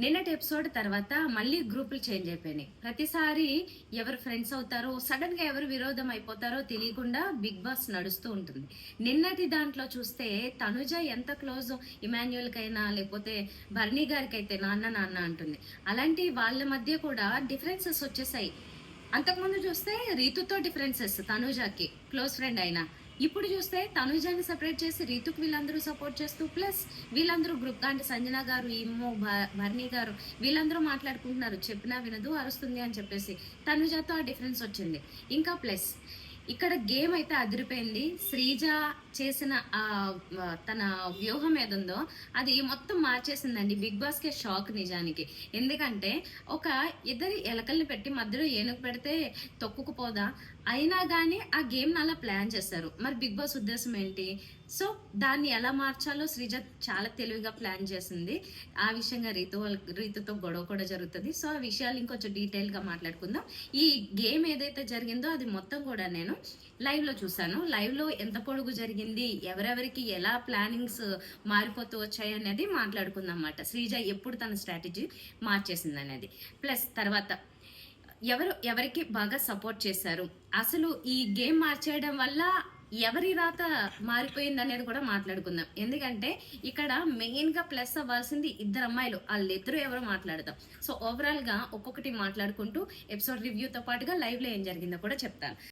నిన్నటి ఎపిసోడ్ తర్వాత మళ్ళీ గ్రూపులు చేంజ్ అయిపోయినాయి. ప్రతిసారి ఎవరు ఫ్రెండ్స్ అవుతారో, సడన్ గా ఎవరు విరోధం అయిపోతారో తెలియకుండా బిగ్ బాస్ నడుస్తూ ఉంటుంది. నిన్నటి దాంట్లో చూస్తే తనుజ ఎంత క్లోజ్ ఇమాన్యుయల్ కైనా లేకపోతే భరణి గారికి అయితే నాన్న నాన్న అంటుంది. అలాంటి వాళ్ళ మధ్య కూడా డిఫరెన్సెస్ వచ్చేసాయి. అంతకుముందు చూస్తే రీతుతో డిఫరెన్సెస్, తనుజకి క్లోజ్ ఫ్రెండ్ అయినా. ఇప్పుడు చూస్తే తనుజాని సెపరేట్ చేసి రీతుకు వీళ్ళందరూ సపోర్ట్ చేస్తూ, ప్లస్ వీళ్ళందరూ గ్రూప్ అంటే సంజన గారు, ఇమ్మో, భరణి గారు వీళ్ళందరూ మాట్లాడుకుంటున్నారు. చెప్పినా వినదు, అరుస్తుంది అని చెప్పేసి తనుజతో ఆ డిఫరెన్స్ వచ్చింది. ఇంకా ప్లస్ ఇక్కడ గేమ్ అయితే అదిరిపోయింది. శ్రీజ చేసిన తన వ్యూహం ఏదుందో అది మొత్తం మార్చేసిందండి. బిగ్ బాస్ కే షాక్ నిజానికి. ఎందుకంటే ఒక ఇద్దరి ఎలకల్ని పెట్టి మధ్యలో ఏనుగు పెడితే తొక్కుకుపోదా, అయినా కానీ ఆ గేమ్ అలా ప్లాన్ చేశారు. మరి బిగ్ బాస్ ఉద్దేశం ఏంటి? సో దాన్ని ఎలా మార్చాలో శ్రీజ చాలా తెలివిగా ప్లాన్ చేసింది. ఆ విషయంగా రీతుతో గొడవ కూడా జరుగుతుంది. సో ఆ విషయాలు ఇంకొంచెం డీటెయిల్ గా మాట్లాడుకుందాం. ఈ గేమ్ ఏదైతే జరిగిందో అది మొత్తం కూడా నేను లైవ్ లో చూసాను. లైవ్ లో ఎంత పొడుగు జరిగింది, ఎవరెవరికి ఎలా ప్లానింగ్స్ మారిపోతూ వచ్చాయి అనేది మాట్లాడుకుందాం అన్నమాట. శ్రీజ ఎప్పుడు తన స్ట్రాటజీ మార్చేసింది అనేది, ప్లస్ తర్వాత ఎవరికి బాగా సపోర్ట్ చేశారు, అసలు ఈ గేమ్ మార్చేయడం వల్ల ఎవరి రాత మారిపోయింది అనేది కూడా మాట్లాడుకుందాం. ఎందుకంటే ఇక్కడ మెయిన్ గా ప్లస్ అవ్వాల్సింది ఇద్దరు అమ్మాయిలు, వాళ్ళిద్దరూ ఎవరో మాట్లాడదాం. సో ఓవరాల్ గా ఒక్కొక్కటి మాట్లాడుకుంటూ ఎపిసోడ్ రివ్యూతో పాటుగా లైవ్ లో ఏం జరిగిందో కూడా చెప్తాను.